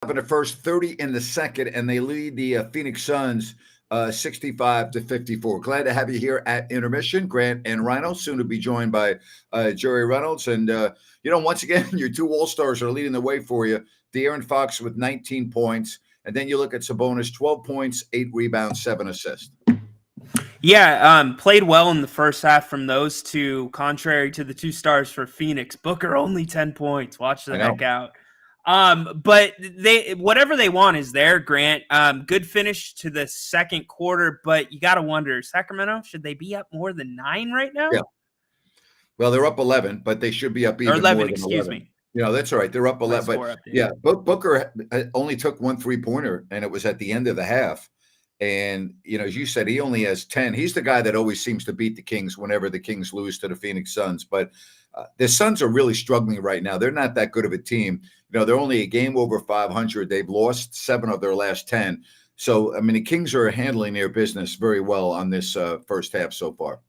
in the first, 30 in the second, and they lead the Phoenix Suns 65-54. Glad to have you here at Intermission, Grant and Reynolds, soon to be joined by Jerry Reynolds. And, once again, your two All-Stars are leading the way for you. De'Aaron Fox with 19 points. And then you look at Sabonis, 12 points, 8 rebounds, 7 assists. Yeah, played well in the first half from those two, contrary to the two stars for Phoenix. Booker only 10 points. Watch the heck out. But they whatever they want is there, Grant. Good finish to the second quarter, but you got to wonder, Sacramento, should they be up more than 9 right now? Yeah. Well, they're up 11, but they should be up even 11, more than excuse 11. me. That's all right. They're up 11. But yeah, Booker only took 1 3-pointer, and it was at the end of the half. And, as you said, he only has 10. He's the guy that always seems to beat the Kings whenever the Kings lose to the Phoenix Suns. But the Suns are really struggling right now. They're not that good of a team. They're only a game over 500. They've lost 7 of their last 10. So, the Kings are handling their business very well on this first half so far.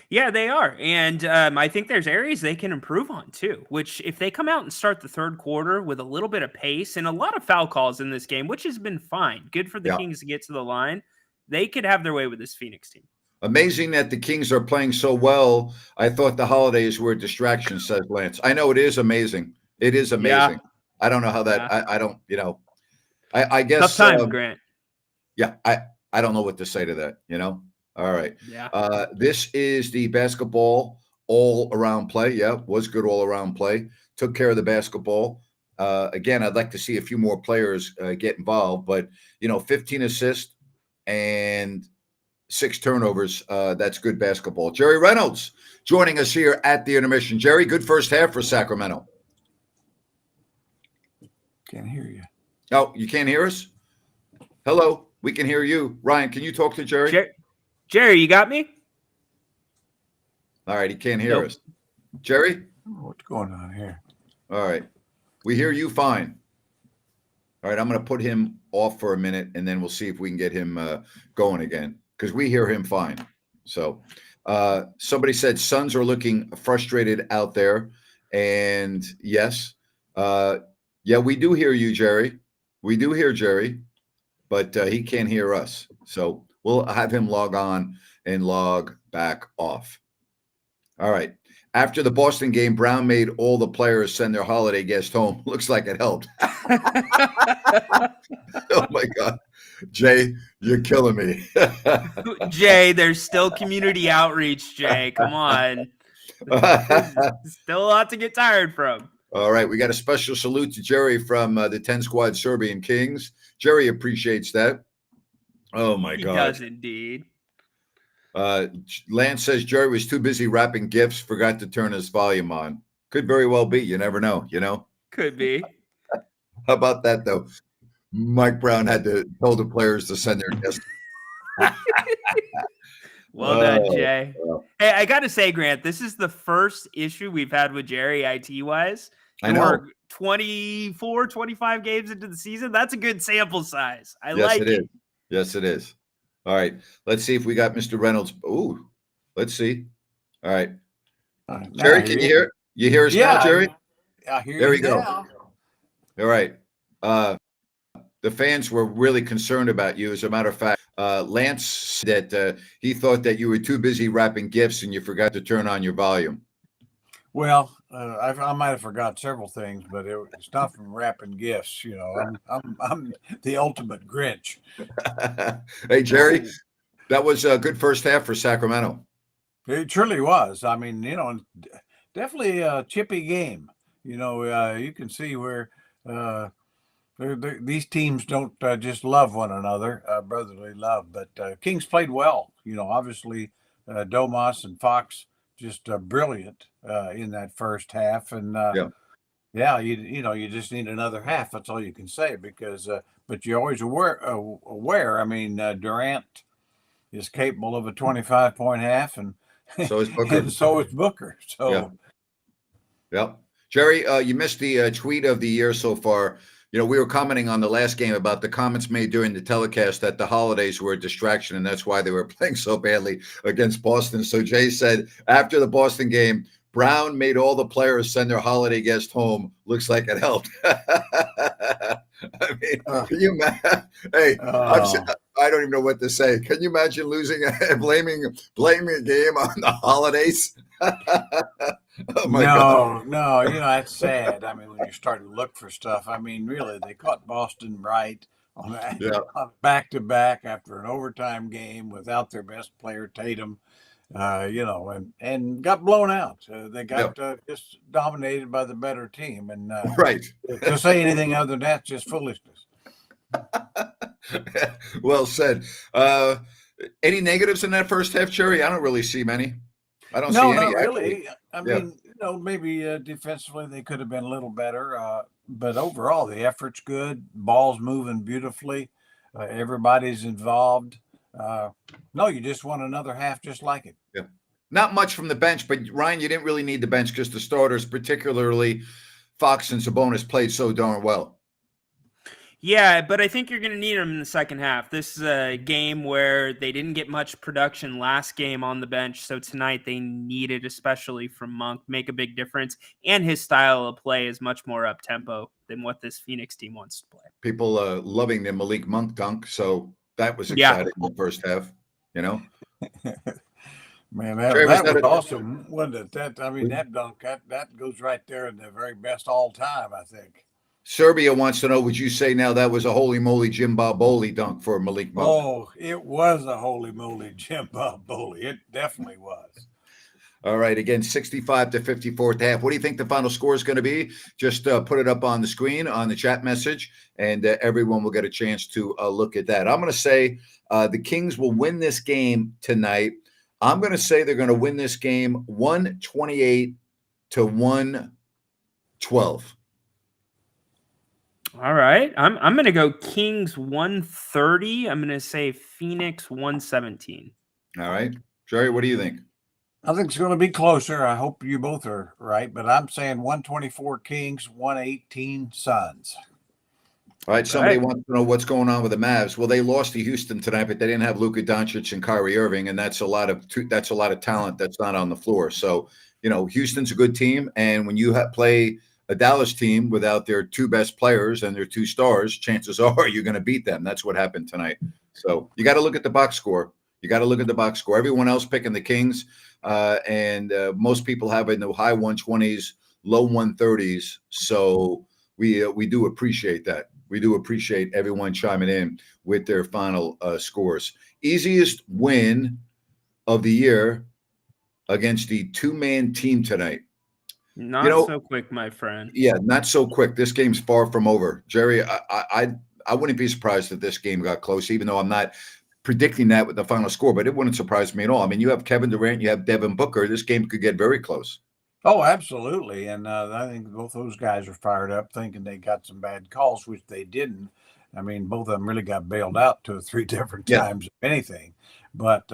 Yeah, they are. And I think there's areas they can improve on, too, which if they come out and start the third quarter with a little bit of pace and a lot of foul calls in this game, which has been fine, good for the Kings to get to the line, they could have their way with this Phoenix team. Amazing that the Kings are playing so well. I thought the holidays were a distraction, says Lance. I know it is amazing. It is amazing. Yeah. I don't know how that I don't, I guess. Tough time, Grant. Yeah, I don't know what to say to that, All right. Yeah. This is the basketball all-around play. Yeah, was good all-around play. Took care of the basketball. Again, I'd like to see a few more players get involved, but 15 assists and 6 turnovers. That's good basketball. Jerry Reynolds joining us here at the Intermission. Jerry, good first half for Sacramento. Can't hear you. Oh, you can't hear us? Hello, we can hear you. Ryan, can you talk to Jerry? Jerry, you got me? All right, he can't hear us. Jerry? What's going on here? All right. We hear you fine. All right, I'm going to put him off for a minute, and then we'll see if we can get him going again, because we hear him fine. So somebody said Suns are looking frustrated out there, and yes. Yeah, we do hear you, Jerry. We do hear Jerry, but he can't hear us. So we'll have him log on and log back off. All right. After the Boston game, Brown made all the players send their holiday guest home. Looks like it helped. Oh, my God. Jay, you're killing me. Jay, there's still community outreach, Jay. Come on. Still a lot to get tired from. All right. We got a special salute to Jerry from the 10 Squad Serbian Kings. Jerry appreciates that. Oh, my God. He does indeed. Lance says Jerry was too busy wrapping gifts, forgot to turn his volume on. Could very well be. You never know, Could be. How about that, though? Mike Brown had to tell the players to send their guests. Well done, Jay. Hey, I got to say, Grant, this is the first issue we've had with Jerry IT-wise. I know. We're 24, 25 games into the season. That's a good sample size. I like it. Yes, it is. Yes, it is. All right. Let's see if we got Mr. Reynolds. Ooh, let's see. All right. Jerry, can you hear? You hear us now, Jerry? I hear you. There we go. All right. The fans were really concerned about you. As a matter of fact, Lance said that he thought that you were too busy wrapping gifts and you forgot to turn on your volume. Well, I might have forgot several things, but it's not from wrapping gifts. I'm the ultimate Grinch. Hey, Jerry, that was a good first half for Sacramento. It truly was. Definitely a chippy game. You can see where these teams don't just love one another, brotherly love. But Kings played well. Obviously, Domas and Fox just brilliant in that first half, and you just need another half. That's all you can say, because but you're always aware. I mean, Durant is capable of a 25-point half, and so is Booker. And so is Booker. So, yeah. Jerry, you missed the tweet of the year so far. We were commenting on the last game about the comments made during the telecast that the holidays were a distraction, and that's why they were playing so badly against Boston. So Jay said after the Boston game, Brown made all the players send their holiday guest home. Looks like it helped. I mean, Uh, can you hey, oh, I don't even know what to say. Can you imagine losing blaming a game on the holidays? Oh my God. no, that's sad. I mean, when you start to look for stuff, I mean, really, they caught Boston right on that Yeah. on back to back after an overtime game without their best player, Tatum. And got blown out. They Yeah. got just dominated by the better team, and Right. to say anything other than that's just foolishness. Well said. Uh, any negatives in that first half, Cherry? I don't really see many. I don't see No, any not actually. really. I Yeah. mean, maybe defensively they could have been a little better, but overall the effort's good. Ball's moving beautifully. Everybody's involved. Uh, no, you just want another half just like it. Yeah. Not much from the bench, but Ryan, you didn't really need the bench because the starters, particularly Fox and Sabonis, played so darn well. Yeah, but I think you're going to need them in the second half. This is a game where they didn't get much production last game on the bench, so tonight they needed, especially from Monk, make a big difference. And his style of play is much more up tempo than what this Phoenix team wants to play. People loving the Malik Monk dunk, so that was Yeah. exciting in the first half. You know, Man, Jerry, that that was awesome, wasn't it? That dunk that goes right there in the very best all time, I think. Serbia wants to know, would you say now that was a holy moly Jim Bob Bowley dunk for Malik Monk? Oh, it was a holy moly Jim Bob Bowley. It definitely was. All right, again, 65 to 54 at the half. What do you think the final score is going to be? Just put it up on the screen on the chat message, and everyone will get a chance to look at that. I'm going to say the Kings will win this game tonight. I'm going to say they're going to win this game 128 to 112. All right. I'm going to go Kings 130. I'm going to say Phoenix 117. All right. Jerry, what do you think? I think it's going to be closer. I hope you both are right, but I'm saying 124 Kings, 118 Suns. All right. Somebody wants to know what's going on with the Mavs. Well, they lost to Houston tonight, but they didn't have Luka Doncic and Kyrie Irving, and that's a lot of talent that's not on the floor. So, Houston's a good team, and when you play a Dallas team without their two best players and their two stars, chances are you're going to beat them. That's what happened tonight. So you got to look at the box score. Everyone else picking the Kings, and most people have in the high 120s, low 130s. So we do appreciate that. We do appreciate everyone chiming in with their final scores. Easiest win of the year against the two-man team tonight. Not so quick, my friend. Yeah, not so quick. This game's far from over. Jerry, I wouldn't be surprised if this game got close, even though I'm not predicting that with the final score, but it wouldn't surprise me at all. I mean, you have Kevin Durant, you have Devin Booker. This game could get very close. Oh, absolutely. And I think both those guys are fired up thinking they got some bad calls, which they didn't. I mean, both of them really got bailed out 2 or 3 different times, if anything. But,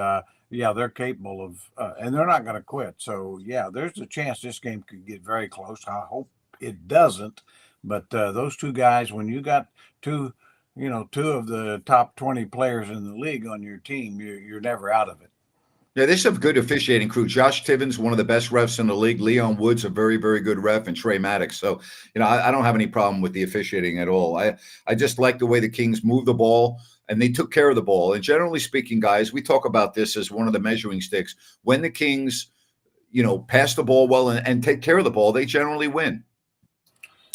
yeah, they're capable of, and they're not going to quit. So, yeah, there's a chance this game could get very close. I hope it doesn't. But those two guys, when you got two of the top 20 players in the league on your team, you're never out of it. Yeah, they have a good officiating crew. Josh Tibbins, one of the best refs in the league. Leon Woods, a very, very good ref, and Trey Maddox. So, I don't have any problem with the officiating at all. I just like the way the Kings move the ball, and they took care of the ball. And generally speaking, guys, we talk about this as one of the measuring sticks. When the Kings, pass the ball well and take care of the ball, they generally win.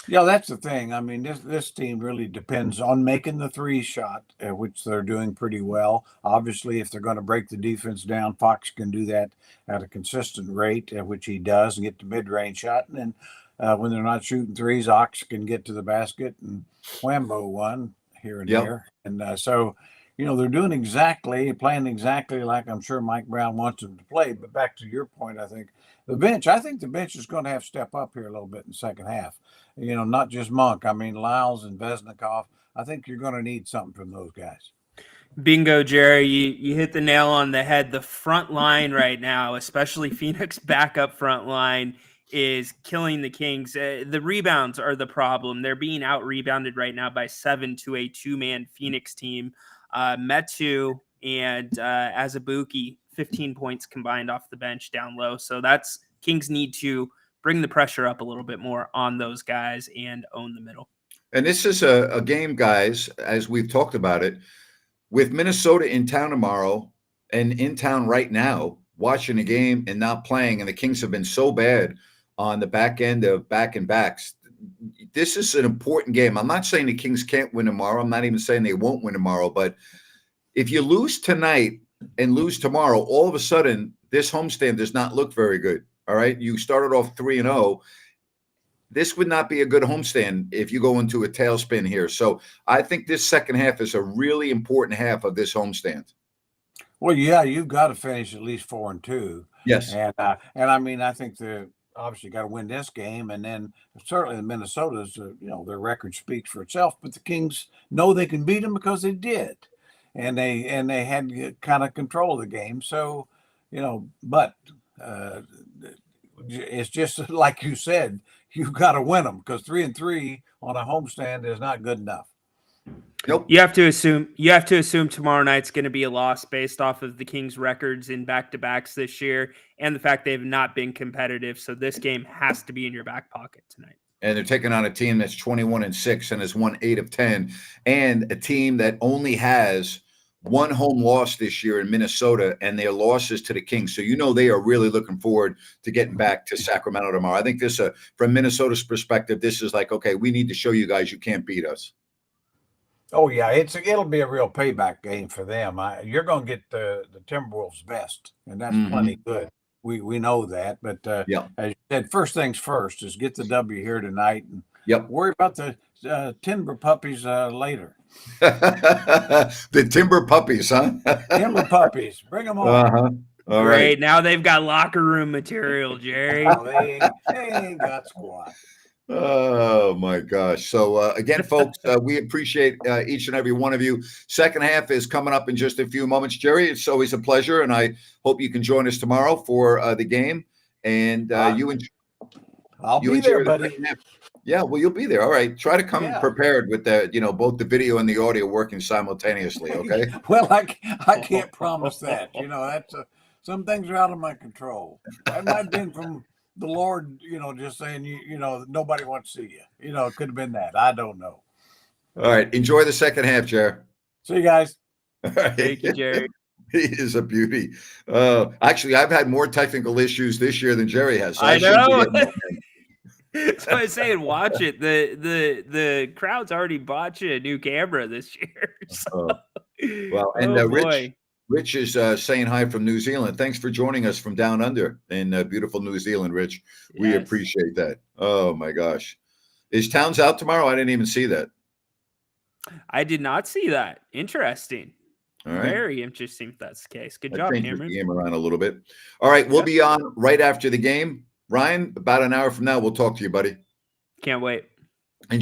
Yeah, that's the thing. I mean, this team really depends on making the 3 shot, which they're doing pretty well. Obviously, if they're going to break the defense down, Fox can do that at a consistent rate, which he does, and get the mid-range shot. And then when they're not shooting threes, Ox can get to the basket and Whambo one here and there. And so, they're playing exactly like I'm sure Mike Brown wants them to play. But back to your point, I think the bench is going to have to step up here a little bit in the second half. Not just Monk. I mean, Lyles and Vesnikov. I think you're going to need something from those guys. Bingo, Jerry. You hit the nail on the head. The front line right now, especially Phoenix backup front line, is killing the Kings. The rebounds are the problem. They're being out-rebounded right now by 7 to a 2-man Phoenix team. Metu and Azubuike, 15 points combined off the bench down low. So that's Kings need to bring the pressure up a little bit more on those guys and own the middle. And this is a game, guys, as we've talked about it, with Minnesota in town tomorrow and in town right now, watching a game and not playing, and the Kings have been so bad on the back end of back and backs. This is an important game. I'm not saying the Kings can't win tomorrow. I'm not even saying they won't win tomorrow. But if you lose tonight and lose tomorrow, all of a sudden, this homestand does not look very good. All right. You started off 3-0. This would not be a good homestand if you go into a tailspin here. So I think this second half is a really important half of this homestand. Well, yeah, you've got to finish at least 4-2. Yes. And I mean, I think they're obviously got to win this game, and then certainly the Minnesota's, their record speaks for itself. But the Kings know they can beat them because they did, and they had kind of control of the game. So, but it's just like you said, you've got to win them because 3-3 on a homestand is not good enough. Nope. You have to assume tomorrow night's going to be a loss based off of the Kings' records in back-to-backs this year and the fact they've not been competitive. So this game has to be in your back pocket tonight. And they're taking on a team that's 21-6 and has won 8 of 10, and a team that only has one home loss this year in Minnesota, and their losses to the Kings. So they are really looking forward to getting back to Sacramento tomorrow. I think this, from Minnesota's perspective, this is like, okay, we need to show you guys you can't beat us. Oh yeah, it'll be a real payback game for them. You're going to get the Timberwolves' best, and that's plenty good. We know that, but as you said, first things first is get the W here tonight, and worry about the Timber Puppies later. The Timber Puppies, huh? Timber Puppies, bring them on. All Great. right. Now they've got locker room material, Jerry. Oh, they ain't got squat. Oh my gosh. So again, folks, we appreciate each and every one of you. Second half is coming up in just a few moments. Jerry, it's always a pleasure, and I hope you can join us tomorrow for the game. And I'll be there, buddy. Yeah, well, you'll be there. All right. Try to come prepared with both the video and the audio working simultaneously. Okay. Well, I can't promise that. That's some things are out of my control. That might have been from the Lord, just saying, nobody wants to see you. It could have been that. I don't know. All right. Enjoy the second half, Jerry. See you guys. All right. Thank you, Jerry. He is a beauty. Actually, I've had more technical issues this year than Jerry has. So I know. That's why I'm saying watch it. The crowd's already bought you a new camera this year. So. Well, and Rich is saying hi from New Zealand. Thanks for joining us from down under in beautiful New Zealand, Rich. We appreciate that. Oh, my gosh. Is Towns out tomorrow? I didn't even see that. I did not see that. Interesting. All right. Very interesting if that's the case. Good job, Cameron. The game around a little bit. All right. We'll be on right after the game. Ryan, about an hour from now, we'll talk to you, buddy. Can't wait.